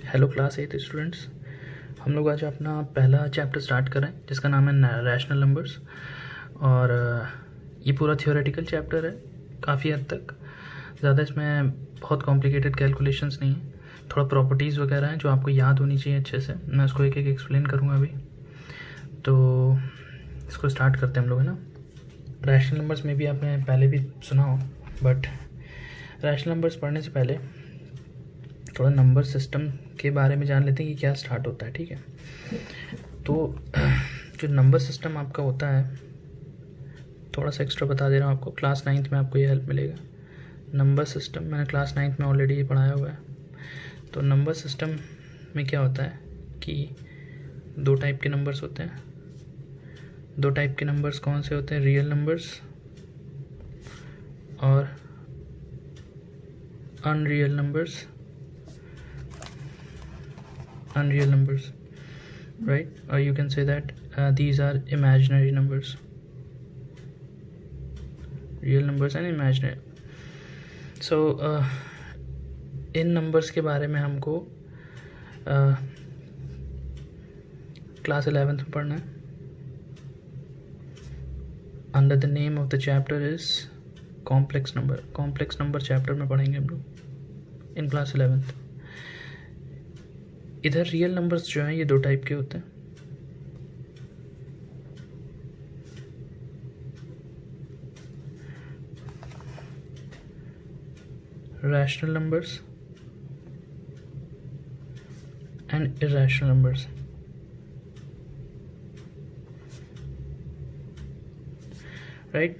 Hello class 8 students. हम लोग आज अपना पहला चैप्टर स्टार्ट कर रहे हैं जिसका नाम है रैशनल नंबर्स। और ये पूरा थियोरेटिकल चैप्टर है काफ़ी हद तक। ज़्यादा इसमें बहुत कॉम्प्लिकेटेड कैलकुलेशंस नहीं है, थोड़ा प्रॉपर्टीज़ वगैरह हैं जो आपको याद होनी चाहिए अच्छे से। मैं उसको एक एक एक्सप्लेन करूँगा अभी। तो इसको स्टार्ट करते हैं हम लोग, है ना। रैशनल नंबर्स में भी आपने पहले भी सुना हो, बट रैशनल नंबर्स पढ़ने से पहले थोड़ा नंबर सिस्टम के बारे में जान लेते हैं कि क्या स्टार्ट होता है, ठीक है। तो जो नंबर सिस्टम आपका होता है, थोड़ा सा एक्स्ट्रा बता दे रहा हूँ आपको, क्लास 9th में आपको ये हेल्प मिलेगा। नंबर सिस्टम मैंने क्लास 9th में ऑलरेडी ये पढ़ाया हुआ है। तो नंबर सिस्टम में क्या होता है कि दो टाइप के नंबर्स होते हैं। दो टाइप के नंबर्स कौन से होते हैं? रियल नंबर्स और unreal numbers. Unreal numbers, right? Or you can say that these are imaginary numbers. Real numbers and imaginary. So in numbers के बारे में हमको क्लास 11th में पढ़ना है। Under the name of the chapter is complex number. Complex number chapter में पढ़ेंगे हम लोग इन क्लास 11th। इधर रियल नंबर्स जो हैं ये दो टाइप के होते हैं। Rational numbers and irrational numbers, right.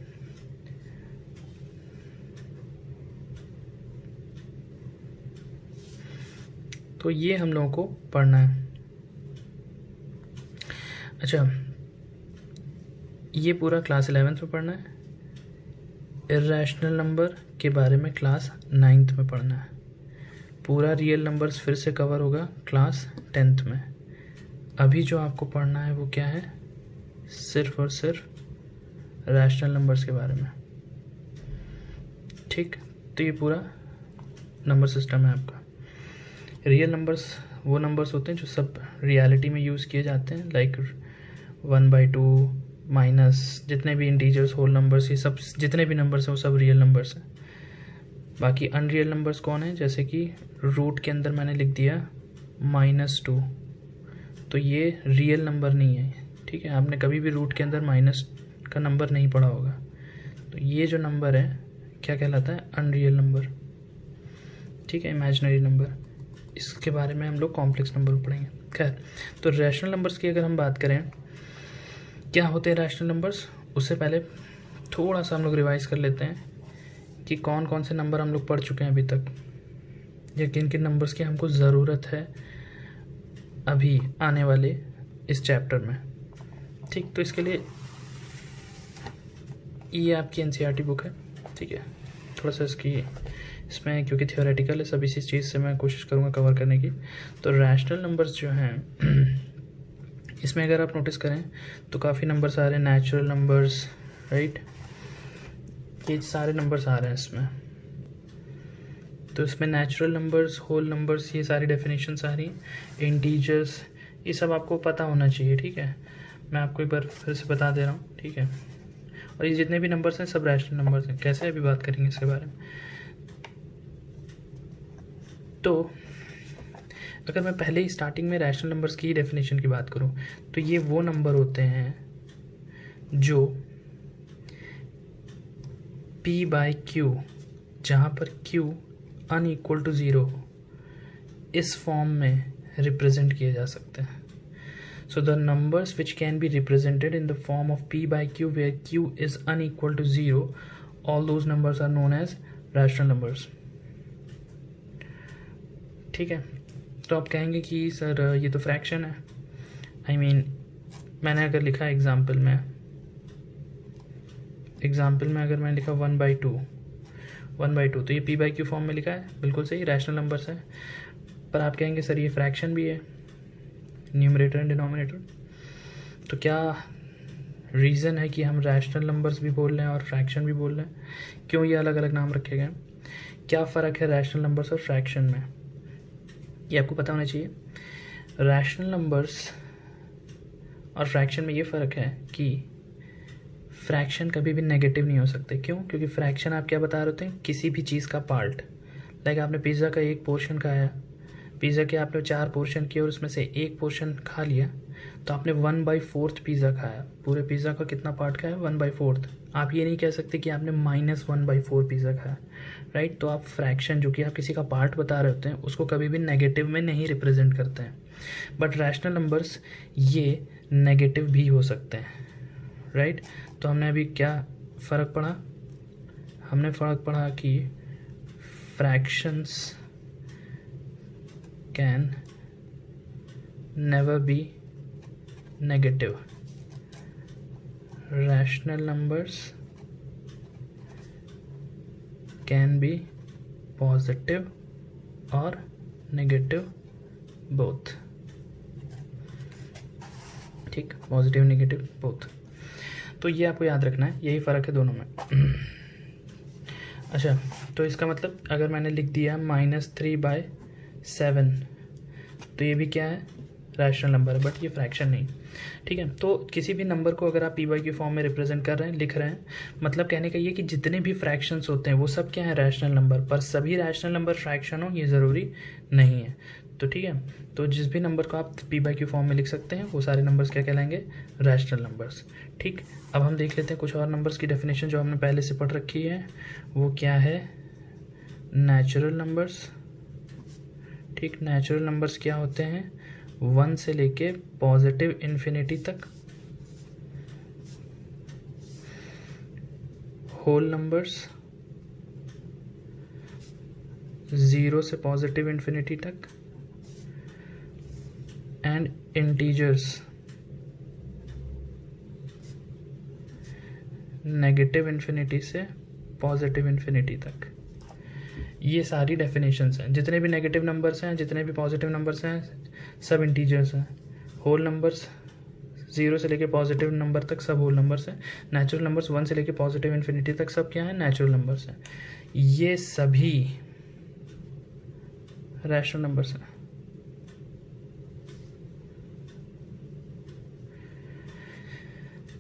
तो ये हम लोगों को पढ़ना है। अच्छा, ये पूरा क्लास 11th में पढ़ना है। इरैशनल नंबर के बारे में क्लास 9th में पढ़ना है। पूरा रियल नंबर्स फिर से कवर होगा क्लास 10th में। अभी जो आपको पढ़ना है वो क्या है? सिर्फ और सिर्फ रैशनल नंबर्स के बारे में, ठीक। तो ये पूरा नंबर सिस्टम है आपका। रियल नंबर्स वो नंबर्स होते हैं जो सब रियलिटी में यूज़ किए जाते हैं, लाइक 1/2 माइनस जितने भी इंटीजर्स, होल नंबर्स, ये सब जितने भी नंबर्स हैं वो सब रियल नंबर्स हैं। बाकी अनरियल नंबर्स कौन है? जैसे कि रूट के अंदर मैंने लिख दिया -2, तो ये रियल नंबर नहीं है, ठीक है। आपने कभी भी रूट के अंदर माइनस का नंबर नहीं पढ़ा होगा। तो ये जो नंबर है क्या कहलाता है? अनरियल नंबर, ठीक है, इमेजिनरी नंबर। इसके बारे में हम लोग कॉम्प्लेक्स नंबर पढ़ेंगे। खैर, तो रैशनल नंबर्स की अगर हम बात करें, क्या होते हैं रैशनल नंबर्स, उससे पहले थोड़ा सा हम लोग रिवाइज कर लेते हैं कि कौन कौन से नंबर हम लोग पढ़ चुके हैं अभी तक, या किन किन नंबर्स की हमको ज़रूरत है अभी आने वाले इस चैप्टर में, ठीक। तो इसके लिए ये आपकी एनसीईआरटी बुक है, ठीक है। थोड़ा सा इसमें क्योंकि थियोरेटिकल है, सब इसी चीज़ से मैं कोशिश करूँगा कवर करने की। तो रैशनल नंबर्स जो हैं इसमें अगर आप नोटिस करें तो काफ़ी नंबर्स आ रहे हैं, नेचुरल नंबर्स, राइट। ये सारे नंबर्स आ रहे हैं इसमें। तो इसमें नेचुरल नंबर्स, होल नंबर्स, ये सारी डेफिनेशंस आ रही हैं। इंटीजर्स, ये सब आपको पता होना चाहिए, ठीक है। मैं आपको एक बार फिर से बता दे रहा हूँ, ठीक है। और ये जितने भी नंबर्स हैं सब रैशनल नंबर्स हैं। कैसे, अभी बात करेंगे इसके बारे में। तो अगर मैं पहले ही स्टार्टिंग में रैशनल नंबर्स की डेफिनेशन की बात करूं, तो ये वो नंबर होते हैं जो p/q, जहाँ पर q अनइक्वल टू 0 हो, इस फॉर्म में रिप्रेजेंट किए जा सकते हैं। So the numbers which can be represented in the form of p/q where q is unequal to 0, all those numbers are known as rational numbers, ठीक है। तो आप कहेंगे कि सर ये तो फ्रैक्शन है। आई मीन मैंने अगर लिखा एग्जाम्पल में अगर मैंने लिखा 1/2 तो ये p/q फॉर्म में लिखा है, बिल्कुल सही, रैशनल नंबर्स है। पर आप कहेंगे सर ये फ्रैक्शन भी है, न्यूमरेटर एंड डिनोमिनेटर। तो क्या रीज़न है कि हम रैशनल नंबर्स भी बोल रहे हैं और फ्रैक्शन भी बोल रहे हैं? क्यों ये अलग अलग नाम रखे गए? क्या फ़र्क है रैशनल नंबर्स और फ्रैक्शन में? ये आपको पता होना चाहिए। रैशनल नंबर्स और फ्रैक्शन में ये फ़र्क है कि फ्रैक्शन कभी भी नेगेटिव नहीं हो सकते। क्यों? क्योंकि फ्रैक्शन आप क्या बता रहे होते हैं, किसी भी चीज़ का पार्ट। लाइक आपने पिज़्ज़ा का एक पोर्शन खाया, पिज़्ज़ा के आपने 4 पोर्शन किए और उसमें से एक पोर्शन खा लिया, तो आपने 1/4 पिज़्ज़ा खाया। पूरे पिज़्ज़ा का कितना पार्ट खाया? 1/4। आप ये नहीं कह सकते कि आपने -1/4 पिज़्ज़ा खाया, राइट। तो आप फ्रैक्शन जो कि आप किसी का पार्ट बता रहे होते हैं उसको कभी भी नेगेटिव में नहीं रिप्रेजेंट करते हैं। बट रैशनल नंबर्स ये नेगेटिव भी हो सकते हैं, राइट। तो हमने अभी क्या फ़र्क पढ़ा? हमने फ़र्क पढ़ा कि fractions can never be negative, rational numbers can be positive और नेगेटिव बोथ। ठीक, पॉजिटिव नेगेटिव बोथ। तो ये आपको याद रखना है, यही फ़र्क है दोनों में। अच्छा, तो इसका मतलब अगर मैंने लिख दिया -3/7, तो ये भी क्या है? रैशनल नंबर है, बट ये फ्रैक्शन नहीं। ठीक है, तो किसी भी नंबर को अगर आप पी बाई क्यू फॉर्म में रिप्रेजेंट कर रहे हैं, लिख रहे हैं, मतलब कहने का ये कि जितने भी फ्रैक्शंस होते हैं वो सब क्या है? Rational number. पर सभी रैशनल नंबर फ्रैक्शन हो ये ज़रूरी नहीं है। तो ठीक है, तो जिस भी नंबर को आप पी बाई क्यू फॉर्म में लिख सकते हैं वो सारे नंबर्स क्या कहलाएंगे? Rational numbers. ठीक, अब हम देख लेते हैं कुछ और नंबर्स की डेफिनेशन जो हमने पहले से पढ़ रखी है। वो क्या है? Natural numbers. ठीक, नेचुरल नंबर्स क्या होते हैं? 1 से लेके पॉजिटिव इन्फिनिटी तक। होल नंबर्स 0 से पॉजिटिव इन्फिनिटी तक। एंड इंटीजर्स नेगेटिव इन्फिनिटी से पॉजिटिव इन्फिनिटी तक। ये सारी डेफिनेशंस हैं। जितने भी नेगेटिव नंबर्स हैं, जितने भी पॉजिटिव नंबर्स हैं, सब इंटीजर्स हैं। होल नंबर्स 0 से लेके पॉजिटिव नंबर तक सब होल नंबर्स हैं। नेचुरल नंबर्स 1 से लेके पॉजिटिव इन्फिनिटी तक सब क्या है? नेचुरल नंबर्स हैं। ये सभी रैशनल नंबर्स हैं।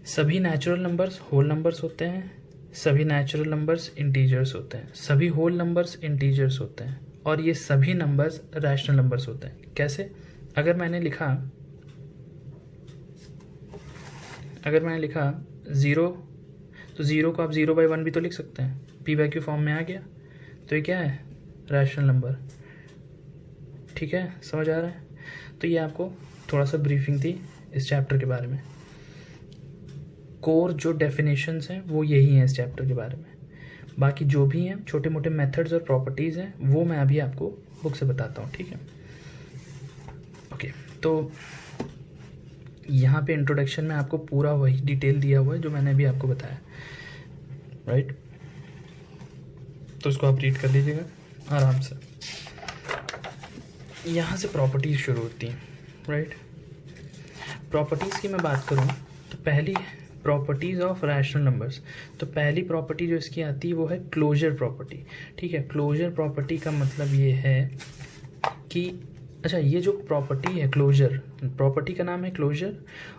सभी नेचुरल नंबर्स होल नंबर्स होते हैं, सभी नेचुरल नंबर्स इंटीजर्स होते हैं, सभी होल नंबर्स इंटीजर्स होते हैं, और ये सभी नंबर्स रैशनल नंबर्स होते हैं। कैसे? अगर मैंने लिखा 0, तो 0 को आप 0/1 भी तो लिख सकते हैं, पी बाई क्यू फॉर्म में आ गया। तो ये क्या है? Rational number. ठीक है, समझ आ रहा है? तो ये आपको थोड़ा सा ब्रीफिंग थी इस चैप्टर के बारे में। कोर जो डेफिनेशंस हैं वो यही हैं इस चैप्टर के बारे में। बाकी जो भी हैं छोटे मोटे मेथड्स और प्रॉपर्टीज़ हैं वो मैं अभी आपको बुक से बताता हूँ। ठीक है, ओके। तो यहाँ पे इंट्रोडक्शन में आपको पूरा वही डिटेल दिया हुआ है जो मैंने अभी आपको बताया, राइट। तो इसको आप रीड कर लीजिएगा आराम से। यहाँ से प्रॉपर्टीज़ शुरू होती हैं, राइट। प्रॉपर्टीज़ की मैं बात करूँ तो पहली प्रॉपर्टीज़ ऑफ रैशनल नंबर्स, तो पहली प्रॉपर्टी जो इसकी आती है वो है क्लोजर प्रॉपर्टी। ठीक है, क्लोजर प्रॉपर्टी का मतलब ये है कि अच्छा, ये जो प्रॉपर्टी है क्लोजर, प्रॉपर्टी का नाम है क्लोजर,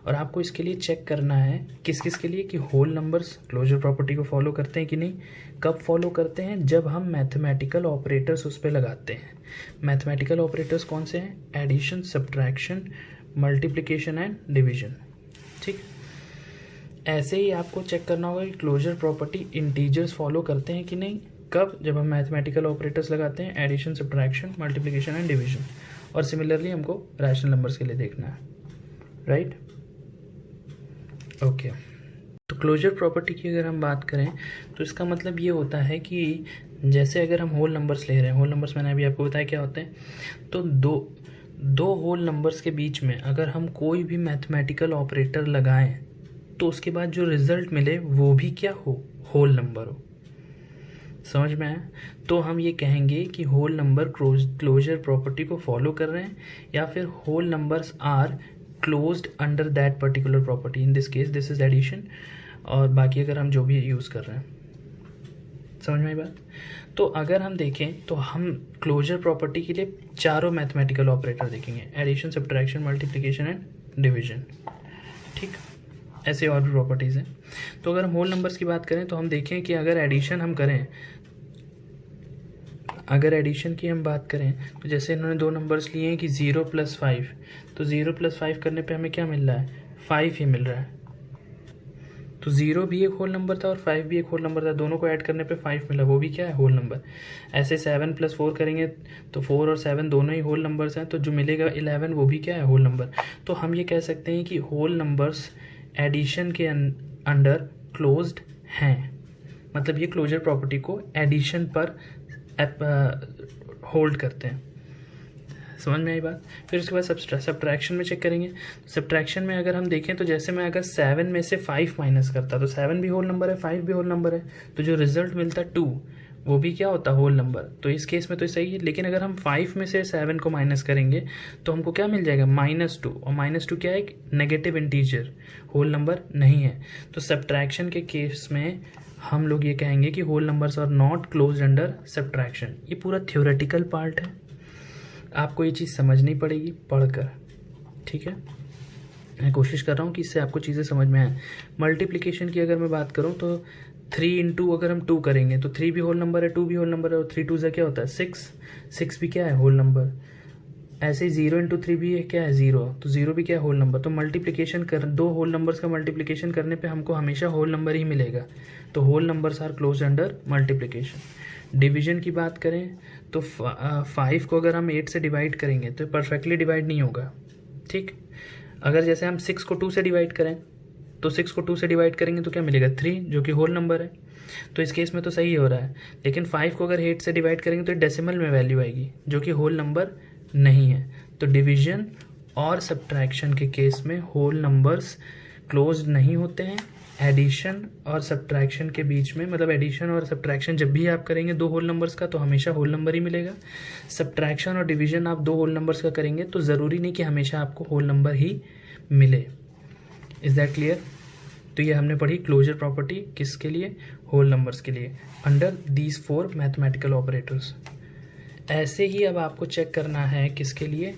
और आपको इसके लिए चेक करना है किस किस के लिए कि होल नंबर्स क्लोजर प्रॉपर्टी को फॉलो करते हैं कि नहीं। कब फॉलो करते हैं? जब हम मैथमेटिकल ऑपरेटर्स उस पर लगाते हैं। मैथमेटिकल ऑपरेटर्स कौन से हैं? Addition, subtraction, multiplication and division. ठीक, ऐसे ही आपको चेक करना होगा कि क्लोजर प्रॉपर्टी इंटीजर्स फॉलो करते हैं कि नहीं। कब? जब हम मैथमेटिकल ऑपरेटर्स लगाते हैं, addition, subtraction, multiplication and division. और सिमिलरली हमको रैशनल नंबर्स के लिए देखना है, राइट। ओके, तो क्लोजर प्रॉपर्टी की अगर हम बात करें तो इसका मतलब ये होता है कि जैसे अगर हम होल नंबर्स ले रहे हैं, होल नंबर्स मैंने अभी आपको बताया क्या होते हैं, तो दो होल नंबर्स के बीच में अगर हम कोई भी मैथमेटिकल ऑपरेटर लगाएं तो उसके बाद जो रिजल्ट मिले वो भी क्या हो? होल नंबर हो। समझ में आया? तो हम ये कहेंगे कि होल नंबर क्लोजर प्रॉपर्टी को फॉलो कर रहे हैं, या फिर whole numbers are closed under that particular property. In this case this is addition, और बाकी अगर हम जो भी यूज़ कर रहे हैं। समझ में आई बात? तो अगर हम देखें तो हम क्लोजर प्रॉपर्टी के लिए चारों मैथमेटिकल ऑपरेटर देखेंगे, addition, subtraction, multiplication and division. ठीक, ऐसे और भी प्रॉपर्टीज़ हैं। तो अगर हम होल नंबर्स की बात करें तो हम देखें कि अगर एडिशन हम करें, अगर एडिशन की हम बात करें तो जैसे इन्होंने दो नंबर्स लिए हैं कि 0 + 5, तो 0 + 5 करने पे हमें क्या मिल रहा है, 5 ही मिल रहा है। तो 0 भी एक होल नंबर था और 5 भी एक होल नंबर था, दोनों को ऐड करने पे 5 मिला, वो भी क्या है, होल नंबर। ऐसे 7 + 4 करेंगे तो 4 और 7 दोनों ही होल नंबर्स हैं, तो जो मिलेगा 11 वो भी क्या है, होल नंबर। तो हम ये कह सकते हैं कि होल नंबर्स एडिशन के अंडर क्लोज्ड हैं, मतलब ये क्लोजर प्रॉपर्टी को एडिशन पर होल्ड करते हैं। समझ में आई बात? फिर उसके बाद सब्ट्रैक्शन में चेक करेंगे। सब्ट्रैक्शन में अगर हम देखें तो जैसे मैं अगर 7 में से 5 माइनस करता तो 7 भी होल नंबर है, 5 भी होल नंबर है, तो जो रिजल्ट मिलता 2 वो भी क्या होता, होल नंबर। तो इस केस में तो सही है। लेकिन अगर हम 5 में से 7 को माइनस करेंगे तो हमको क्या मिल जाएगा, -2, और -2 क्या है, एक नेगेटिव इंटीजर, होल नंबर नहीं है। तो सब्ट्रैक्शन के केस में हम लोग ये कहेंगे कि whole numbers are not closed under subtraction. ये पूरा थ्योरेटिकल पार्ट है, आपको ये चीज़ समझनी पड़ेगी पढ़कर। ठीक है, मैं कोशिश कर रहा हूँ कि इससे आपको चीज़ें समझ में आए। मल्टीप्लिकेशन की अगर मैं बात करूँ तो 3 × 2 अगर हम 2 करेंगे तो 3 भी होल नंबर है, 2 भी होल नंबर है, और 3 2 क्या होता है, 6 भी क्या है, होल नंबर। ऐसे ही 0 × 3 भी क्या है, 0, तो 0 भी क्या है, होल नंबर। तो मल्टीप्लिकेशन कर, दो होल नंबर्स का मल्टीप्लिकेशन करने पे हमको हमेशा होल नंबर ही मिलेगा। तो whole numbers are close under multiplication. Division की बात करें तो 5 को अगर हम 8 से डिवाइड करेंगे तो परफेक्टली डिवाइड नहीं होगा। ठीक, अगर जैसे हम 6 को 2 से डिवाइड करें तो 6 को 2 से डिवाइड करेंगे तो क्या मिलेगा, 3, जो कि होल नंबर है। तो इस केस में तो सही हो रहा है। लेकिन 5 को अगर 8 से डिवाइड करेंगे तो डेसिमल में वैल्यू आएगी, जो कि होल नंबर नहीं है। तो डिवीजन और सब्ट्रैक्शन के केस में होल नंबर्स क्लोज नहीं होते हैं। एडिशन और सब्ट्रैक्शन के बीच में, मतलब एडिशन और सब्ट्रैक्शन जब भी आप करेंगे दो होल नंबर्स का तो हमेशा होल नंबर ही मिलेगा। सब्ट्रैक्शन और डिवीजन आप दो होल नंबर्स का करेंगे तो ज़रूरी नहीं कि हमेशा आपको होल नंबर ही मिले। Is that clear? तो ये हमने पढ़ी क्लोजर प्रॉपर्टी किसके लिए, होल नंबर्स के लिए, अंडर दीज 4 मैथमेटिकल ऑपरेटर्स। ऐसे ही अब आपको चेक करना है किसके लिए,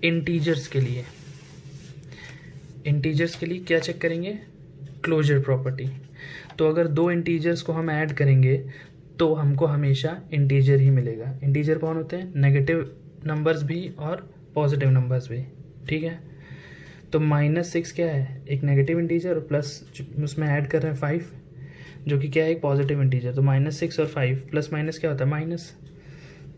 इंटीजर्स के लिए। इंटीजर्स के लिए क्या चेक करेंगे, क्लोजर प्रॉपर्टी। तो अगर दो इंटीजर्स को हम ऐड करेंगे तो हमको हमेशा इंटीजर ही मिलेगा। इंटीजर कौन होते हैं, नेगेटिव नंबर्स भी और पॉजिटिव नंबर्स भी। ठीक है, तो -6 क्या है, एक नेगेटिव इंटीजर, और प्लस उसमें ऐड कर रहे हैं 5 जो कि क्या है, एक पॉजिटिव इंटीजर। तो -6 और 5 प्लस माइनस क्या होता है, माइनस।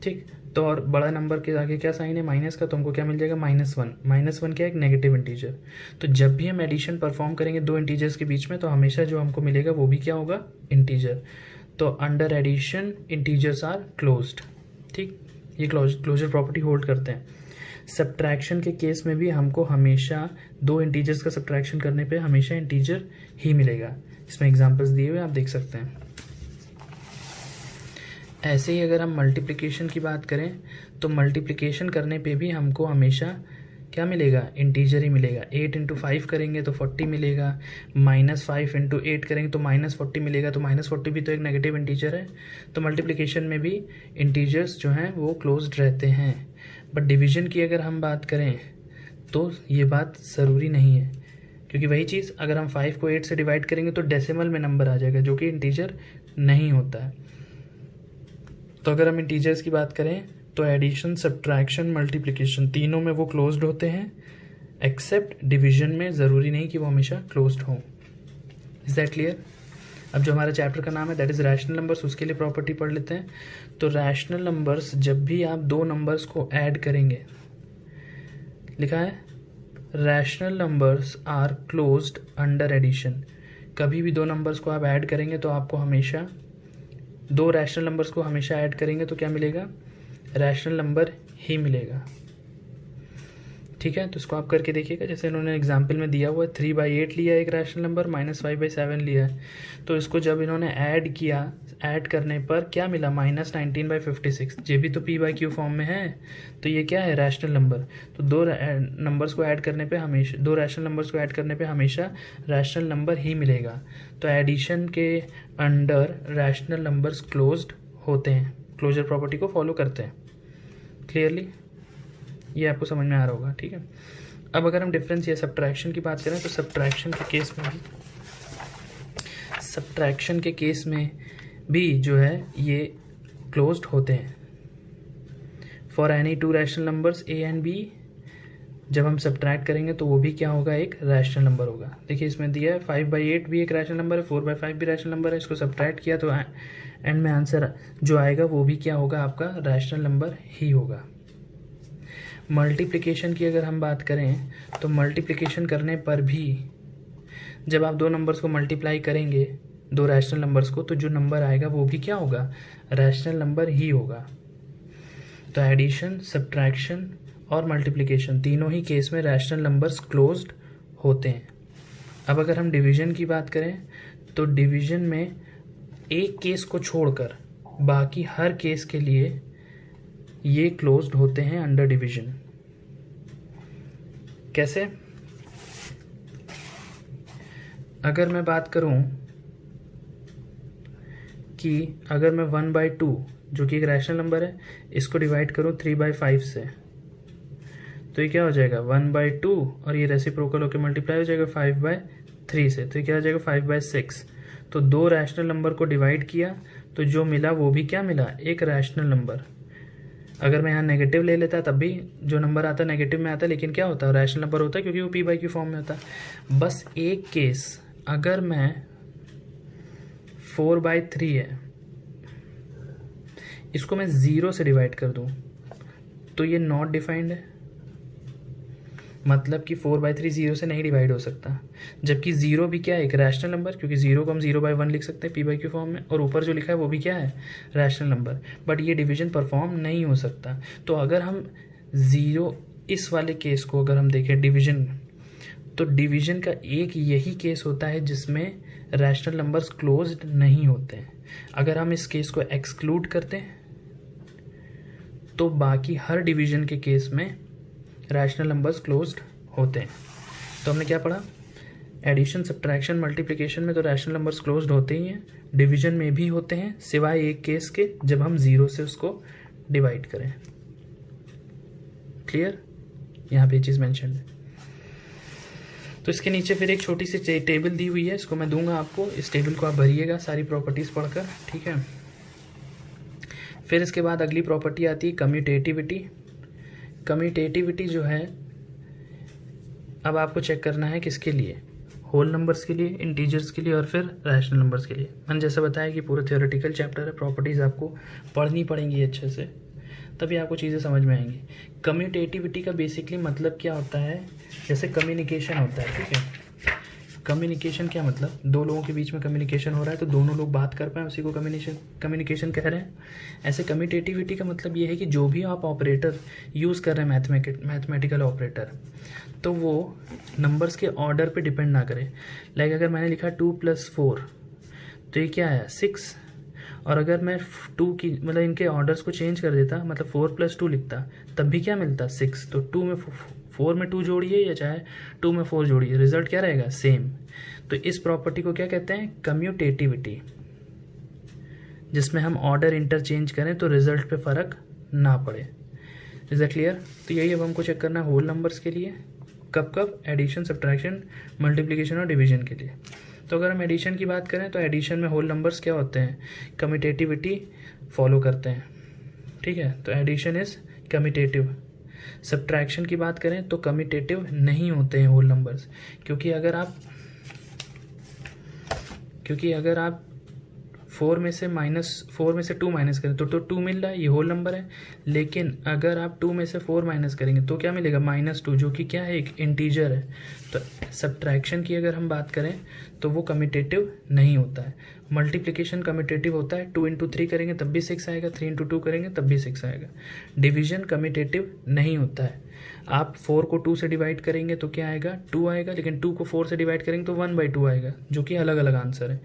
ठीक, तो और बड़ा नंबर के आगे क्या साइन है, माइनस का, तो हमको क्या मिल जाएगा, -1। -1 क्या है, एक नेगेटिव इंटीजर। तो जब भी हम एडिशन परफॉर्म करेंगे दो इंटीजर्स के बीच में तो हमेशा जो हमको मिलेगा वो भी क्या होगा, इंटीजर। तो under addition integers are closed. ठीक, ये क्लोजर प्रॉपर्टी होल्ड करते हैं। सब्ट्रैक्शन के केस में भी हमको हमेशा दो इंटीजर्स का सब्ट्रैक्शन करने पे हमेशा इंटीजर ही मिलेगा। इसमें एग्जांपल्स दिए हुए आप देख सकते हैं। ऐसे ही अगर हम मल्टीप्लिकेशन की बात करें तो मल्टीप्लिकेशन करने पे भी हमको हमेशा क्या मिलेगा, इंटीजर ही मिलेगा। 8 × 5 करेंगे तो 40 मिलेगा, -5 × 8 करेंगे तो -40 मिलेगा। तो -40 भी तो एक नेगेटिव इंटीजर है। तो मल्टीप्लिकेशन में भी इंटीजर्स जो हैं वो क्लोज्ड रहते हैं। बट डिवीजन की अगर हम बात करें तो ये बात ज़रूरी नहीं है, क्योंकि वही चीज़ अगर हम 5 को 8 से डिवाइड करेंगे तो डेसिमल में नंबर आ जाएगा, जो कि इंटीजर नहीं होता है। तो अगर हम इंटीजर्स की बात करें तो एडिशन, सब्ट्रैक्शन, मल्टीप्लिकेशन तीनों में वो क्लोज्ड होते हैं, एक्सेप्ट डिवीजन में ज़रूरी नहीं कि वो हमेशा क्लोज्ड हो। Is that clear? अब जो हमारा चैप्टर का नाम है दैट इज़ रैशनल नंबर्स, उसके लिए प्रॉपर्टी पढ़ लेते हैं। तो रैशनल नंबर्स, जब भी आप दो नंबर्स को ऐड करेंगे, लिखा है rational numbers are closed under addition. कभी भी दो नंबर्स को आप ऐड करेंगे तो आपको हमेशा, दो रैशनल नंबर्स को हमेशा ऐड करेंगे तो क्या मिलेगा, रैशनल नंबर ही मिलेगा। ठीक है, तो इसको आप करके देखिएगा। जैसे इन्होंने एग्जाम्पल में दिया हुआ है 3/8 लिया एक रैशनल नंबर, -5/7 लिया है। तो इसको जब इन्होंने ऐड किया, ऐड करने पर क्या मिला, -19/56। ये भी तो p/q फॉर्म में है, तो ये क्या है, रैशनल नंबर। तो दो नंबर्स को ऐड करने पे हमेशा, दो रैशनल नंबर्स को ऐड करने पे हमेशा रैशनल नंबर ही मिलेगा। तो एडिशन के अंडर रैशनल नंबर्स क्लोज्ड होते हैं, क्लोजर प्रॉपर्टी को फॉलो करते हैं। क्लियरली ये आपको समझ में आ रहा होगा, ठीक है। अब अगर हम डिफरेंस या सब्ट्रैक्शन की बात करें तो सब्ट्रैक्शन के केस में भी जो है ये क्लोज्ड होते हैं। For any two rational numbers a and b, जब हम सब्ट्रैक्ट करेंगे तो वो भी क्या होगा, एक रैशनल नंबर होगा। देखिए इसमें दिया है 5/8 भी एक रैशनल नंबर है, 4/5 भी रैशनल नंबर है। इसको सब्ट्रैक्ट किया तो एंड में आंसर जो आएगा वो भी क्या होगा, आपका रैशनल नंबर ही होगा। मल्टीप्लिकेशन की अगर हम बात करें तो मल्टीप्लिकेशन करने पर भी जब आप दो नंबर्स को मल्टीप्लाई करेंगे, दो रैशनल नंबर्स को, तो जो नंबर आएगा वो भी क्या होगा, रैशनल नंबर ही होगा। तो एडिशन, सब्ट्रैक्शन और मल्टीप्लिकेशन तीनों ही केस में रैशनल नंबर्स क्लोज्ड होते हैं। अब अगर हम डिवीजन की बात करें तो डिवीजन में एक केस को छोड़कर बाकी हर केस के लिए ये क्लोज्ड होते हैं अंडर डिवीजन। कैसे? अगर मैं बात करूं कि अगर मैं 1/2 जो कि एक रैशनल नंबर है, इसको डिवाइड करूं 3/5 से, तो ये क्या हो जाएगा, 1/2 और ये रेसिप्रोकल होकर मल्टीप्लाई हो जाएगा 5/3 से, तो ये क्या हो जाएगा 5/6। तो दो रैशनल नंबर को डिवाइड किया तो जो मिला वो भी क्या मिला, एक रैशनल नंबर। अगर मैं यहाँ नेगेटिव ले लेता तब भी जो नंबर आता नेगेटिव में आता, लेकिन क्या होता है, रैशनल नंबर होता है क्योंकि वो p/q फॉर्म में होता है। बस एक केस, अगर मैं 4/3 है, इसको मैं 0 से डिवाइड कर दूं तो ये नॉट डिफाइंड है, मतलब कि 4/3 0 से नहीं डिवाइड हो सकता। जबकि 0 भी क्या है, एक रैशनल नंबर, क्योंकि 0 को हम 0/1 लिख सकते हैं p/q फॉर्म में, और ऊपर जो लिखा है वो भी क्या है, रैशनल नंबर। बट ये डिवीजन परफॉर्म नहीं हो सकता। तो अगर हम 0, इस वाले केस को अगर हम देखें डिवीजन, तो डिवीजन का एक यही केस होता है जिसमें रैशनल नंबर्स क्लोज्ड नहीं होते हैं। अगर हम इस केस को एक्सक्लूड करते हैं तो बाकी हर डिवीजन के केस में रैशनल नंबर्स क्लोज्ड होते हैं। तो हमने क्या पढ़ा, एडिशन, सब्ट्रैक्शन, मल्टीप्लिकेशन में तो रैशनल नंबर्स क्लोज्ड होते ही हैं, डिवीजन में भी होते हैं, सिवाय एक केस के जब हम 0 से उसको डिवाइड करें। क्लियर? यहाँ पे ये चीज़ मेंशन है। तो इसके नीचे फिर एक छोटी सी टेबल दी हुई है, इसको मैं दूंगा आपको, इस टेबल को आप भरिएगा सारी प्रॉपर्टीज़ पढ़कर, ठीक है। फिर इसके बाद अगली प्रॉपर्टी आती है कम्यूटेटिविटी। कम्यूटेटिविटी जो है, अब आपको चेक करना है किसके लिए, होल नंबर्स के लिए, इंटीजर्स के लिए और फिर रैशनल नंबर्स के लिए। मैंने जैसा बताया कि पूरा थ्योरेटिकल चैप्टर है, प्रॉपर्टीज़ आपको पढ़नी पड़ेंगी अच्छे से, तभी आपको चीज़ें समझ में आएंगी। कम्यूटेटिविटी का बेसिकली मतलब क्या होता है, जैसे कम्युनिकेशन होता है, ठीक है। कम्युनिकेशन क्या मतलब, दो लोगों के बीच में कम्युनिकेशन हो रहा है तो दोनों लोग बात कर पाएँ, उसी को कम्युनिकेशन कह रहे हैं। ऐसे कम्यूटेटिविटी का मतलब ये है कि जो भी आप ऑपरेटर यूज़ कर रहे हैं, मैथमेटिकल ऑपरेटर, तो वो नंबर्स के ऑर्डर पे डिपेंड ना करे। लाइक अगर मैंने लिखा 2 + 4 तो ये क्या है, 6। और अगर मैं 2 की मतलब इनके ऑर्डर्स को चेंज कर देता, मतलब 4 + 2 लिखता, तब भी क्या मिलता, 6। तो 4 में 2 जोड़िए या चाहे 2 में 4 जोड़िए, रिजल्ट क्या रहेगा, सेम। तो इस प्रॉपर्टी को क्या कहते हैं, कम्यूटेटिविटी, जिसमें हम ऑर्डर इंटरचेंज करें तो रिजल्ट पे फर्क ना पड़े। Is that clear? तो यही अब हमको चेक करना है होल नंबर्स के लिए, कब एडिशन, सब्ट्रैक्शन, मल्टीप्लिकेशन और डिवीजन के लिए। तो अगर हम एडिशन की बात करें तो एडिशन में होल नंबर्स क्या होते हैं, कम्यूटेटिविटी फॉलो करते हैं, ठीक है। तो एडिशन इज कम्यूटेटिव। सब्ट्रैक्शन की बात करें तो कम्यूटेटिव नहीं होते हैं होल नंबर्स, क्योंकि अगर आप 4 में से 2 माइनस करें तो 2 मिल रहा है, ये होल नंबर है। लेकिन अगर आप 2 में से 4 माइनस करेंगे तो क्या मिलेगा, -2, जो कि क्या है, एक इंटीजर है। तो सब्ट्रैक्शन की अगर हम बात करें तो वो कम्यूटेटिव नहीं होता है। मल्टीप्लिकेशन कम्यूटेटिव होता है, 2 × 3 करेंगे तब भी 6 आएगा, 3 × 2 करेंगे तब भी 6 आएगा। डिवीजन कम्यूटेटिव नहीं होता है। आप 4 को 2 से डिवाइड करेंगे तो क्या आएगा, 2 आएगा, लेकिन 2 को 4 से डिवाइड करेंगे तो 1/2 आएगा, जो कि अलग अलग आंसर है।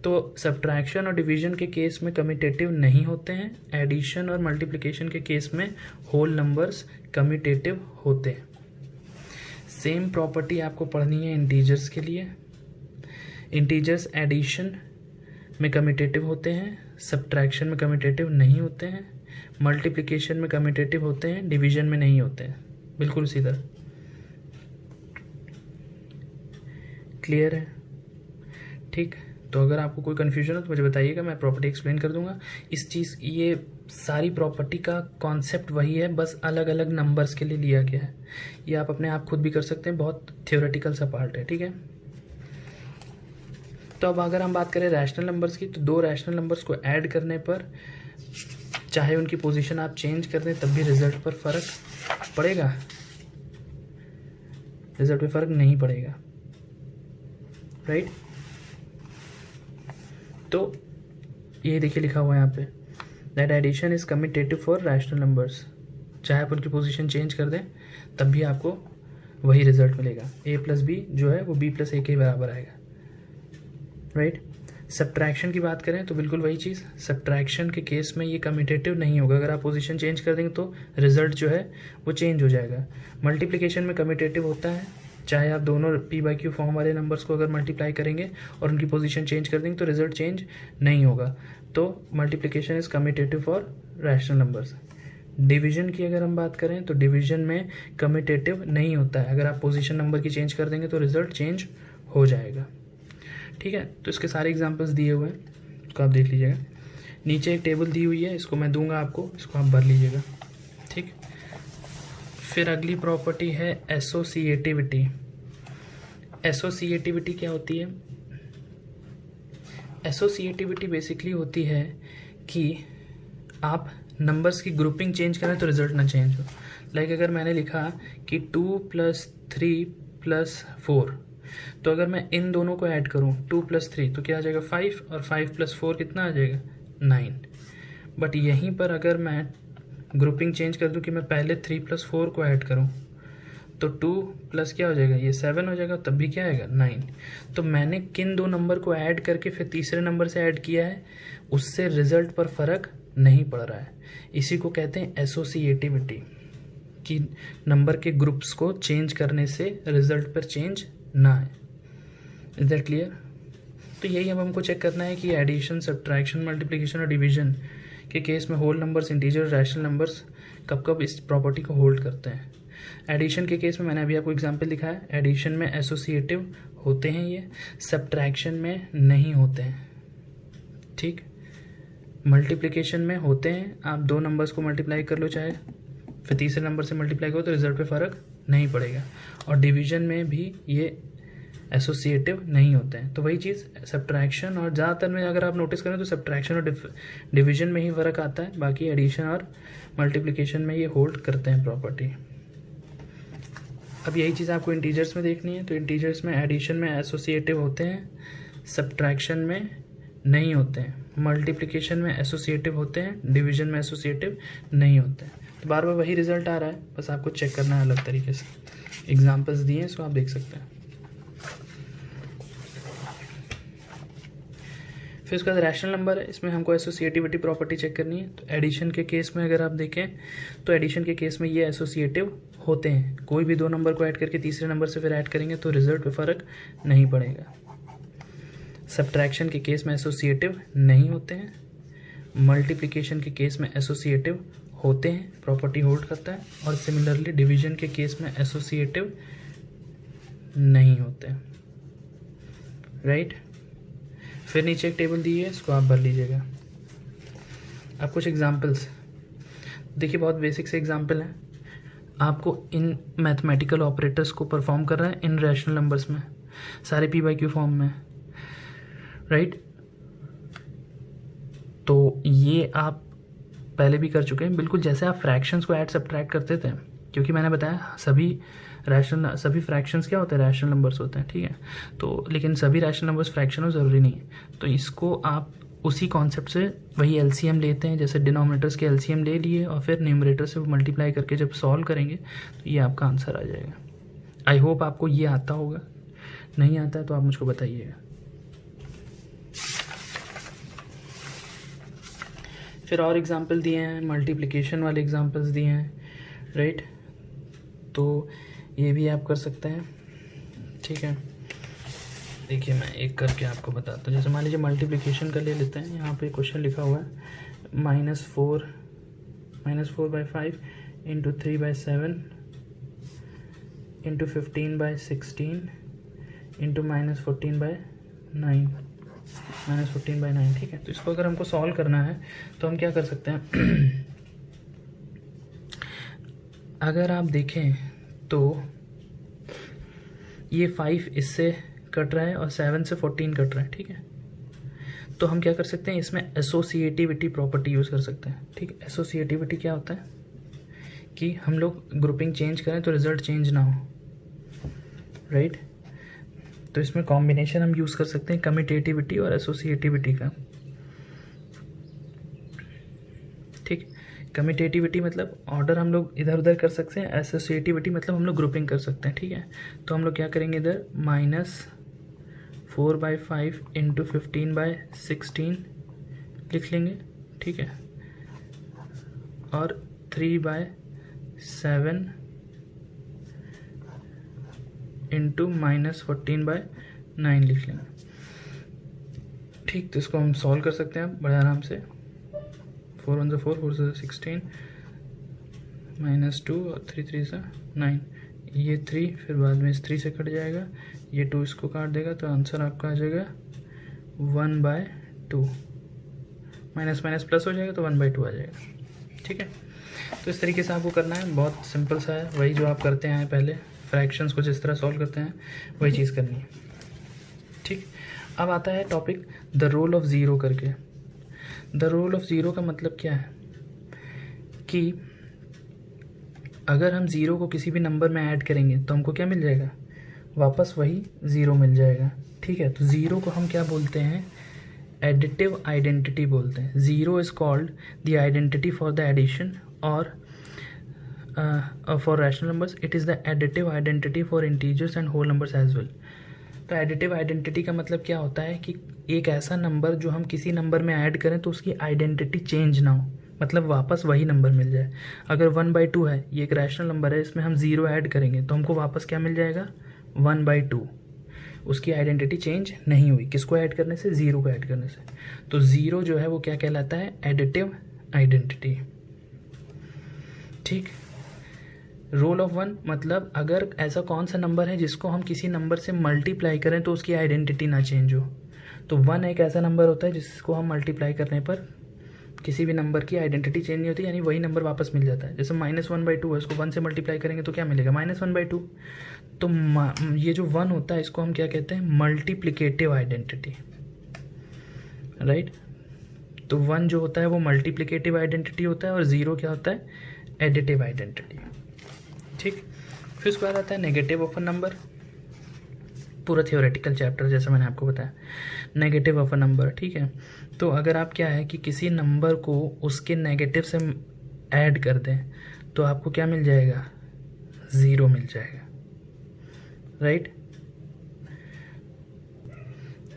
तो सब्ट्रैक्शन और डिवीजन के केस में कम्यूटेटिव नहीं होते हैं, एडिशन और मल्टीप्लिकेशन के केस में होल नंबर्स कम्यूटेटिव होते हैं। सेम प्रॉपर्टी आपको पढ़नी है इंटीजर्स के लिए। इंटीजर्स एडिशन में कम्यूटेटिव होते हैं, सब्ट्रैक्शन में कम्यूटेटिव नहीं होते हैं, मल्टीप्लिकेशन में कम्यूटेटिव होते हैं, डिवीजन में नहीं होते हैं। बिल्कुल सीधा, क्लियर है? ठीक, तो अगर आपको कोई कन्फ्यूजन हो तो मुझे बताइएगा, मैं प्रॉपर्टी एक्सप्लेन कर दूंगा। इस चीज़, ये सारी प्रॉपर्टी का कॉन्सेप्ट वही है, बस अलग अलग नंबर्स के लिए लिया गया है। ये आप अपने आप खुद भी कर सकते हैं, बहुत थ्योरेटिकल सा पार्ट है, ठीक है। तो अब अगर हम बात करें रैशनल नंबर्स की, तो दो रैशनल नंबर्स को ऐड करने पर चाहे उनकी पोजीशन आप चेंज कर दें तब भी रिजल्ट पर फर्क पड़ेगा? रिजल्ट पे फर्क नहीं पड़ेगा, राइट। तो ये देखिए लिखा हुआ है यहाँ पे, that addition is commutative for rational numbers. चाहे आप उनकी पोजीशन चेंज कर दें तब भी आपको वही रिजल्ट मिलेगा। a प्लस बी जो है वो b प्लस ए के बराबर आएगा, राइट। सब्ट्रैक्शन की बात करें तो बिल्कुल वही चीज़, सब्ट्रैक्शन के केस में ये कम्यूटेटिव नहीं होगा। अगर आप पोजीशन चेंज कर देंगे तो रिजल्ट जो है वो चेंज हो जाएगा। मल्टीप्लिकेशन में कम्यूटेटिव होता है, चाहे आप दोनों p/q फॉर्म वाले नंबर्स को अगर मल्टीप्लाई करेंगे और उनकी पोजीशन चेंज कर देंगे तो रिजल्ट चेंज नहीं होगा। तो multiplication is commutative for rational numbers. Division की अगर हम बात करें तो डिवीजन में कम्यूटेटिव नहीं होता है। अगर आप पोजीशन नंबर की चेंज कर देंगे तो रिजल्ट चेंज हो जाएगा, ठीक है। तो इसके सारे एग्जांपल्स दिए हुए हैं, इसको आप देख लीजिएगा। नीचे एक टेबल दी हुई है, इसको मैं दूंगा आपको, इसको आप भर लीजिएगा, ठीक। फिर अगली प्रॉपर्टी है एसोसिएटिविटी। एसोसिएटिविटी क्या होती है? एसोसिएटिविटी बेसिकली होती है कि आप नंबर्स की ग्रुपिंग चेंज करें तो रिजल्ट ना चेंज हो। लाइक अगर मैंने लिखा कि 2 + 3 + 4, तो अगर मैं इन दोनों को ऐड करूं 2 + 3 तो क्या आ जाएगा 5, और 5 + 4 कितना आ जाएगा 9। बट यहीं पर अगर मैं ग्रुपिंग चेंज कर दूं कि मैं पहले 3 + 4 को ऐड करूं तो 2 प्लस क्या हो जाएगा, ये 7 हो जाएगा, तब भी क्या आएगा 9। तो मैंने किन दो नंबर को ऐड करके फिर तीसरे नंबर से ऐड किया है, उससे रिजल्ट पर फर्क नहीं पड़ रहा है। इसी को कहते हैं एसोसिएटिविटी, कि नंबर के ग्रुप्स को चेंज करने से रिजल्ट पर चेंज ना है। Is that clear? तो यही अब हमको चेक करना है कि एडिशन, सब्ट्रैक्शन, मल्टीप्लिकेशन और डिवीजन के केस में whole numbers, integer, rational numbers कब कब इस प्रॉपर्टी को होल्ड करते हैं। एडिशन के केस में मैंने अभी आपको एग्जांपल दिखाया, एडिशन में एसोसिएटिव होते हैं ये, सब्ट्रैक्शन में नहीं होते हैं, ठीक। मल्टीप्लिकेशन में होते हैं, आप दो नंबर्स को मल्टीप्लाई कर लो चाहे फिर तीसरे नंबर से मल्टीप्लाई करो तो रिजल्ट पे फर्क नहीं पड़ेगा। और डिवीजन में भी ये एसोसिएटिव नहीं होते हैं। तो वही चीज़ सब्ट्रैक्शन और ज़्यादातर में अगर आप नोटिस करें तो सब्ट्रैक्शन और डिवीजन में ही फ़र्क आता है, बाकी एडिशन और मल्टीप्लिकेशन में ये होल्ड करते हैं प्रॉपर्टी। अब यही चीज़ आपको इंटीजर्स में देखनी है, तो इंटीजर्स में एडिशन में एसोसिएटिव होते हैं, सब्ट्रैक्शन में नहीं होते हैं, मल्टीप्लिकेशन में एसोसिएटिव होते हैं, डिवीजन में एसोसिएटिव नहीं होते हैं। तो बार बार वही रिजल्ट आ रहा है, बस आपको चेक करना है अलग तरीके से। एग्जाम्पल्स दिए हैं, इसको आप देख सकते हैं। फिर उसके बाद रैशनल नंबर है, इसमें हमको एसोसिएटिविटी प्रॉपर्टी चेक करनी है। तो एडिशन के केस में अगर आप देखें तो एडिशन के केस में ये एसोसिएटिव होते हैं। कोई भी दो नंबर को ऐड करके तीसरे नंबर से फिर ऐड करेंगे तो रिजल्ट पे फर्क नहीं पड़ेगा। सब्ट्रैक्शन के केस में एसोसिएटिव नहीं होते हैं, मल्टीप्लिकेशन के केस में एसोसिएटिव होते हैं, प्रॉपर्टी होल्ड करता है, और सिमिलरली डिवीजन के केस में एसोसिएटिव नहीं होते, राइट। फिर नीचे एक टेबल दी है, इसको आप भर लीजिएगा। अब कुछ एग्जांपल्स देखिए, बहुत बेसिक से एग्जांपल हैं। आपको इन मैथमेटिकल ऑपरेटर्स को परफॉर्म कर रहा है इन रैशनल नंबर्स में, सारे p/q फॉर्म में, राइट। तो ये आप पहले भी कर चुके हैं, बिल्कुल जैसे आप फ्रैक्शंस को ऐड सब्ट्रैक्ट करते थे, क्योंकि मैंने बताया सभी फ्रैक्शंस क्या होते हैं, रैशनल नंबर्स होते हैं, ठीक है। तो लेकिन सभी रैशनल नंबर्स फ्रैक्शन हो ज़रूरी नहीं है। तो इसको आप उसी कॉन्सेप्ट से वही एलसीएम लेते हैं, जैसे डिनोमिनेटर्स के एलसीएम ले लिए और फिर न्यूमरेटर से मल्टीप्लाई करके जब सॉल्व करेंगे तो ये आपका आंसर आ जाएगा। आई होप आपको ये आता होगा, नहीं आता है तो आप मुझको बताइएगा। फिर और एग्जांपल दिए हैं, मल्टीप्लिकेशन वाले एग्जांपल्स दिए हैं, राइट। तो ये भी आप कर सकते हैं, ठीक है। देखिए मैं एक करके आपको बताता हूँ। जैसे मान लीजिए मल्टीप्लिकेशन का ले लेते हैं। यहाँ पे क्वेश्चन लिखा हुआ है -4/5 इंटू 3/7 इंटू 15/16 इंटू -14/9, ठीक है। तो इसको अगर हमको सॉल्व करना है तो हम क्या कर सकते हैं अगर आप देखें तो ये 5 इससे कट रहा है और 7 से 14 कट रहा है, ठीक है। तो हम क्या कर सकते हैं, इसमें एसोसिएटिविटी प्रॉपर्टी यूज़ कर सकते हैं, ठीक है। एसोसिएटिविटी क्या होता है कि हम लोग ग्रुपिंग चेंज करें तो रिजल्ट चेंज ना हो, राइट। तो इसमें कॉम्बिनेशन हम यूज़ कर सकते हैं कम्यूटेटिविटी और एसोसिएटिविटी का, ठीक। कम्यूटेटिविटी मतलब ऑर्डर हम लोग इधर उधर कर सकते हैं, एसोसिएटिविटी मतलब हम लोग ग्रुपिंग कर सकते हैं, ठीक है। तो हम लोग क्या करेंगे, इधर -4/5 इंटू 15/16 लिख लेंगे, ठीक है। और 3/7 इंटू -14/9 लिख लेंगे, ठीक। तो इसको हम सॉल्व कर सकते हैं बड़े आराम से। 4 1 4 4 16 -2 और 3 3 9, ये 3 फिर बाद में इस 3 से कट जाएगा, ये 2 इसको काट देगा, तो आंसर आपका आ जाएगा 1/2। माइनस माइनस प्लस हो जाएगा तो 1/2 आ जाएगा, ठीक है। तो इस तरीके से आपको करना है, बहुत सिंपल सा है, वही जो आप करते हैं पहले फ्रैक्शंस को जिस तरह सॉल्व करते हैं वही चीज़ करनी है, ठीक। अब आता है topic the role of zero करके। द रोल ऑफ ज़ीरो का मतलब क्या है कि अगर हम ज़ीरो को किसी भी नंबर में ऐड करेंगे तो हमको क्या मिल जाएगा, वापस वही ज़ीरो मिल जाएगा, ठीक है। तो ज़ीरो को हम क्या बोलते हैं, एडिटिव आइडेंटिटी बोलते हैं। Zero is called the identity for the addition और for rational numbers. It is the additive identity for integers and whole numbers as well. तो एडिटिव आइडेंटिटी का मतलब क्या होता है कि एक ऐसा नंबर जो हम किसी नंबर में ऐड करें तो उसकी आइडेंटिटी चेंज ना हो, मतलब वापस वही नंबर मिल जाए। अगर 1/2 है, ये एक रैशनल नंबर है, इसमें हम ज़ीरो ऐड करेंगे तो हमको वापस क्या मिल जाएगा, 1/2। उसकी आइडेंटिटी चेंज नहीं हुई, किसको ऐड करने से, ज़ीरो को ऐड करने से। तो ज़ीरो जो है वो क्या कहलाता है, एडिटिव आइडेंटिटी, ठीक। रोल ऑफ 1 मतलब अगर ऐसा कौन सा नंबर है जिसको हम किसी नंबर से मल्टीप्लाई करें तो उसकी आइडेंटिटी ना चेंज हो। तो 1 एक ऐसा नंबर होता है जिसको हम मल्टीप्लाई करने पर किसी भी नंबर की आइडेंटिटी चेंज नहीं होती, यानी वही नंबर वापस मिल जाता है। जैसे -1/2 है, इसको 1 से मल्टीप्लाई करेंगे तो क्या मिलेगा, -1/2। तो ये जो 1 होता है इसको हम क्या कहते हैं, मल्टीप्लिकेटिव आइडेंटिटी, राइट। तो 1 जो होता है वो मल्टीप्लिकेटिव आइडेंटिटी होता है और 0 क्या होता है, एडिटिव आइडेंटिटी, ठीक। फिर उसके बाद आता है नेगेटिव ऑफ अ नंबर, पूरा थियोरेटिकल चैप्टर जैसे मैंने आपको बताया, नेगेटिव ऑफ अ नंबर, ठीक है। तो अगर आप क्या है कि किसी नंबर को उसके नेगेटिव से ऐड कर दें तो आपको क्या मिल जाएगा, 0 मिल जाएगा, राइट।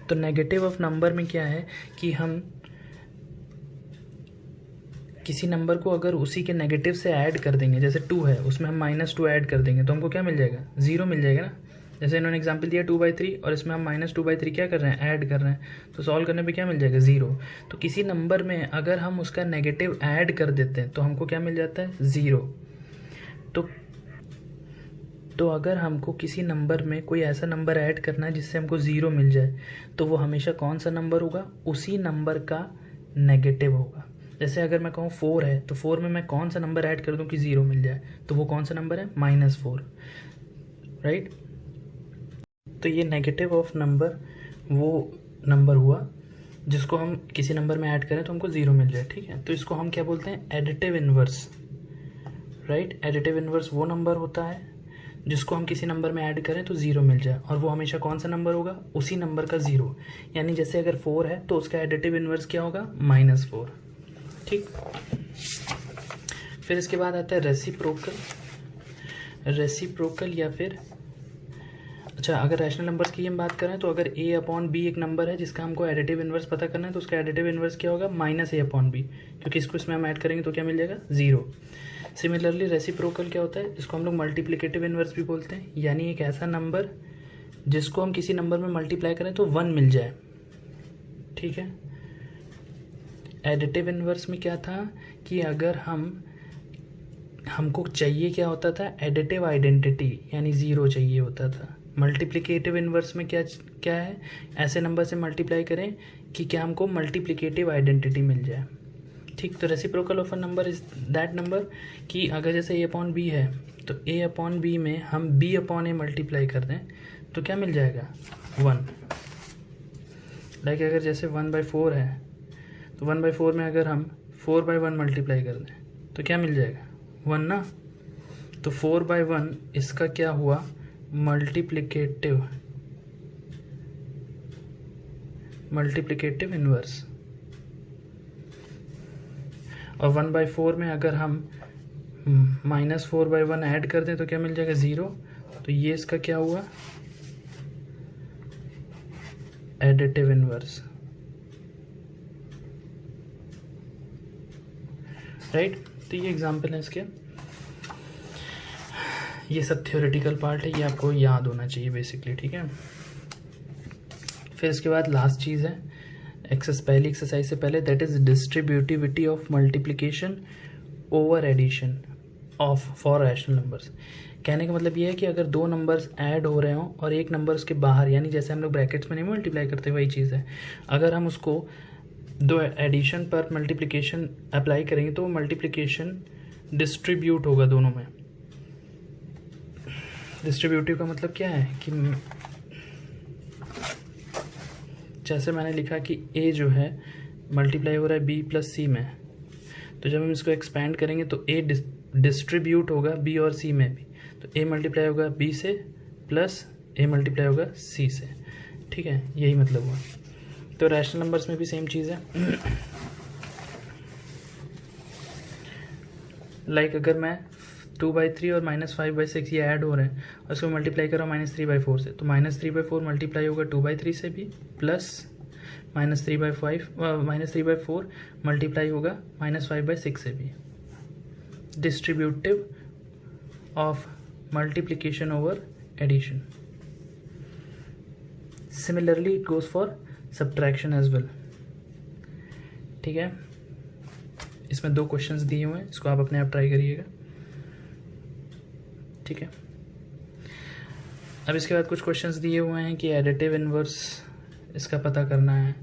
तो नेगेटिव ऑफ नंबर में क्या है कि हम किसी नंबर को अगर उसी के नेगेटिव से ऐड कर देंगे, जैसे 2 है उसमें हम -2 ऐड कर देंगे तो हमको क्या मिल जाएगा, 0 मिल जाएगा ना। जैसे इन्होंने एग्जांपल दिया 2/3 और इसमें हम -2/3 क्या कर रहे हैं, ऐड कर रहे हैं, तो सॉल्व करने पे क्या मिल जाएगा, 0। तो किसी नंबर में अगर हम उसका नेगेटिव ऐड कर देते हैं तो हमको क्या मिल जाता है, 0। तो अगर हमको किसी नंबर में कोई ऐसा नंबर ऐड करना है जिससे हमको 0 मिल जाए तो वो हमेशा कौन सा नंबर होगा, उसी नंबर का नेगेटिव होगा। जैसे अगर मैं कहूँ 4 है तो 4 में मैं कौन सा नंबर ऐड कर दूँ कि 0 मिल जाए, तो वो कौन सा नंबर है, -4, राइट। तो ये नेगेटिव ऑफ नंबर वो नंबर हुआ जिसको हम किसी नंबर में ऐड करें तो हमको 0 मिल जाए, ठीक है। तो इसको हम क्या बोलते हैं, additive inverse, right. Additive inverse वो नंबर होता है जिसको हम किसी नंबर में ऐड करें तो 0 मिल जाए, और वो हमेशा कौन सा नंबर होगा, उसी नंबर का 0। यानी जैसे अगर 4 है तो उसका एडिटिव इन्वर्स क्या होगा, -4, ठीक। फिर इसके बाद आता है रेसिप्रोकल या फिर अच्छा, अगर रैशनल नंबर्स की हम बात करें तो अगर a अपॉन b एक नंबर है जिसका हमको एडिटिव इन्वर्स पता करना है तो उसका एडिटिव इन्वर्स क्या होगा, माइनस a अपॉन b, क्योंकि इसको इसमें हम ऐड करेंगे तो क्या मिल जाएगा, 0। सिमिलरली रेसिप्रोकल क्या होता है, इसको हम लोग मल्टीप्लिकेटिव इन्वर्स भी बोलते हैं, यानी एक ऐसा नंबर जिसको हम किसी नंबर में मल्टीप्लाई करें तो 1 मिल जाए, ठीक है। एडिटिव इन्वर्स में क्या था कि अगर हमको चाहिए क्या होता था, एडिटिव आइडेंटिटी, यानी 0 चाहिए होता था। मल्टीप्लिकेटिव इन्वर्स में क्या है, ऐसे नंबर से मल्टीप्लाई करें कि क्या हमको मल्टीप्लिकेटिव आइडेंटिटी मिल जाए, ठीक। तो reciprocal of a number is that number कि अगर जैसे a अपॉन बी है तो a अपॉन बी में हम b अपॉन a मल्टीप्लाई कर दें तो क्या मिल जाएगा, 1। लाइक अगर जैसे 1/4 है तो 1/4 में अगर हम 4/1 मल्टीप्लाई कर दें तो क्या मिल जाएगा, 1 ना। तो 4/1 इसका क्या हुआ, मल्टीप्लिकेटिव इन्वर्स। और 1/4 में अगर हम -4/1 ऐड कर दें तो क्या मिल जाएगा, 0। तो ये इसका क्या हुआ, एडिटिव इन्वर्स, राइट। तो ये एग्जांपल है इसके, ये सब थ्योरेटिकल पार्ट है, ये आपको याद होना चाहिए बेसिकली, ठीक है। फिर इसके बाद लास्ट चीज़ है पहली एक्सरसाइज से पहले, that is distributivity of multiplication over addition of for rational numbers. कहने का मतलब ये है कि अगर दो नंबर्स ऐड हो रहे हों और एक नंबर उसके बाहर, यानी जैसे हम लोग ब्रैकेट्स में नहीं मल्टीप्लाई करते वही चीज़ है, अगर हम उसको दो एडिशन पर मल्टीप्लिकेशन अप्लाई करेंगे तो मल्टीप्लिकेशन डिस्ट्रीब्यूट होगा दोनों में। डिस्ट्रीब्यूटिव का मतलब क्या है कि जैसे मैंने लिखा कि a जो है मल्टीप्लाई हो रहा है b प्लस c में, तो जब हम इसको एक्सपैंड करेंगे तो a डिस्ट्रीब्यूट होगा b और c में भी, तो a मल्टीप्लाई होगा b से प्लस a मल्टीप्लाई होगा c से, ठीक है, यही मतलब हुआ। तो रैशनल नंबर्स में भी सेम चीज़ है। लाइक अगर मैं 2/3 और -5/6 ये ऐड हो रहे हैं और उसको मल्टीप्लाई कर रहा हूँ -3/4 से, तो -3/4 मल्टीप्लाई होगा 2/3 से भी, प्लस -3/4 मल्टीप्लाई होगा -5/6 से भी। Distributive of multiplication over addition. Similarly it goes for subtraction as well, ठीक है। इसमें 2 क्वेश्चंस दिए हुए हैं, इसको आप अपने आप ट्राई करिएगा, ठीक है। अब इसके बाद कुछ क्वेश्चंस दिए हुए हैं कि एडिटिव इन्वर्स इसका पता करना है,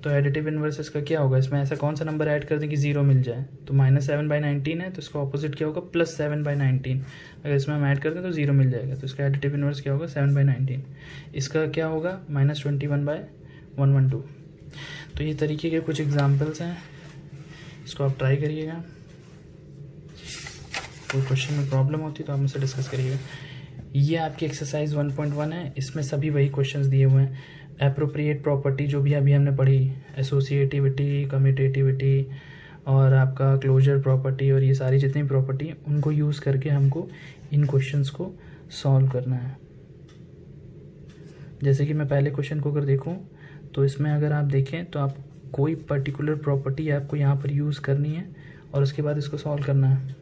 तो एडिटिव इन्वर्स इसका क्या होगा, इसमें ऐसा कौन सा नंबर ऐड कर दें कि 0 मिल जाए, तो -7/19 है तो इसका ऑपोजिट क्या होगा, +7/19। अगर इसमें हम ऐड कर दें तो 0 मिल जाएगा, तो इसका एडिटिव इन्वर्स क्या होगा, 7/19। इसका क्या होगा, -21/112। तो ये तरीके के कुछ एग्जाम्पल्स हैं, इसको आप ट्राई करिएगा। कोई क्वेश्चन में प्रॉब्लम होती है तो आप मुझसे डिस्कस करिएगा। ये आपकी एक्सरसाइज 1.1 है, इसमें सभी वही क्वेश्चंस दिए हुए हैं। एप्रोप्रिएट प्रॉपर्टी जो भी अभी हमने पढ़ी, एसोसिएटिविटी, कम्यूटेटिविटी और आपका क्लोजर प्रॉपर्टी और ये सारी जितनी प्रॉपर्टी, उनको यूज़ करके हमको इन क्वेश्चंस को सॉल्व करना है। जैसे कि मैं पहले क्वेश्चन को अगर देखूँ तो इसमें अगर आप देखें तो आप कोई पर्टिकुलर प्रॉपर्टी आपको यहाँ पर यूज़ करनी है और उसके बाद इसको सॉल्व करना है,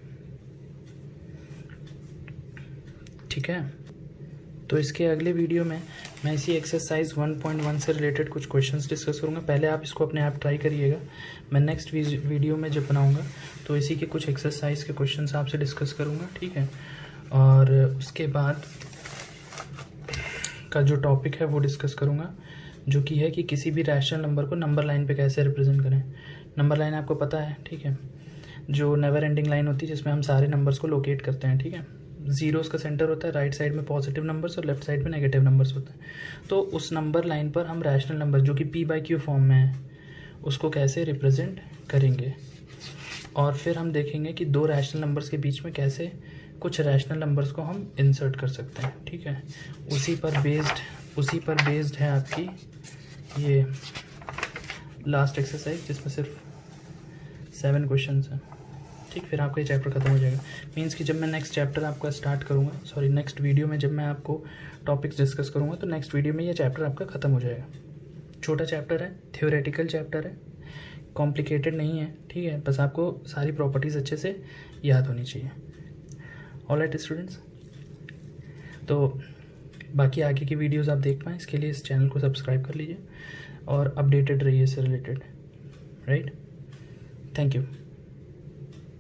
ठीक है। तो इसके अगले वीडियो में मैं इसी एक्सरसाइज 1.1 से रिलेटेड कुछ क्वेश्चंस डिस्कस करूँगा। पहले आप इसको अपने आप ट्राई करिएगा, मैं नेक्स्ट वीडियो में जब बनाऊँगा तो इसी के कुछ एक्सरसाइज के क्वेश्चंस आपसे डिस्कस करूँगा, ठीक है। और उसके बाद का जो टॉपिक है वो डिस्कस करूँगा, जो कि है कि किसी भी रैशनल नंबर को नंबर लाइन पे कैसे रिप्रेजेंट करें। नंबर लाइन आपको पता है, ठीक है, जो नेवर एंडिंग लाइन होती है जिसमें हम सारे नंबर्स को लोकेट करते हैं, ठीक है। जीरोस का सेंटर होता है, राइट साइड में पॉजिटिव नंबर्स और लेफ्ट साइड में नेगेटिव नंबर्स होते हैं। तो उस नंबर लाइन पर हम रैशनल नंबर जो कि p/q फॉर्म में है उसको कैसे रिप्रेजेंट करेंगे, और फिर हम देखेंगे कि दो रैशनल नंबर्स के बीच में कैसे कुछ रैशनल नंबर्स को हम इंसर्ट कर सकते हैं, ठीक है। उसी पर बेस्ड है आपकी ये लास्ट एक्सरसाइज जिसमें सिर्फ 7 क्वेश्चंस हैं, ठीक है। ठीक, फिर आपका ये चैप्टर ख़त्म हो जाएगा। मीन्स कि जब मैं नेक्स्ट चैप्टर आपका स्टार्ट करूँगा, सॉरी नेक्स्ट वीडियो में जब मैं आपको टॉपिक्स डिस्कस करूँगा तो नेक्स्ट वीडियो में ये चैप्टर आपका ख़त्म हो जाएगा। छोटा चैप्टर है, थ्योरेटिकल चैप्टर है, कॉम्प्लिकेटेड नहीं है, ठीक है, बस आपको सारी प्रॉपर्टीज़ अच्छे से याद होनी चाहिए। ऑलराइट स्टूडेंट्स, तो बाकी आगे की वीडियोस आप देख पाएँ इसके लिए इस चैनल को सब्सक्राइब कर लीजिए और अपडेटेड रहिए इससे रिलेटेड, राइट। Thank you.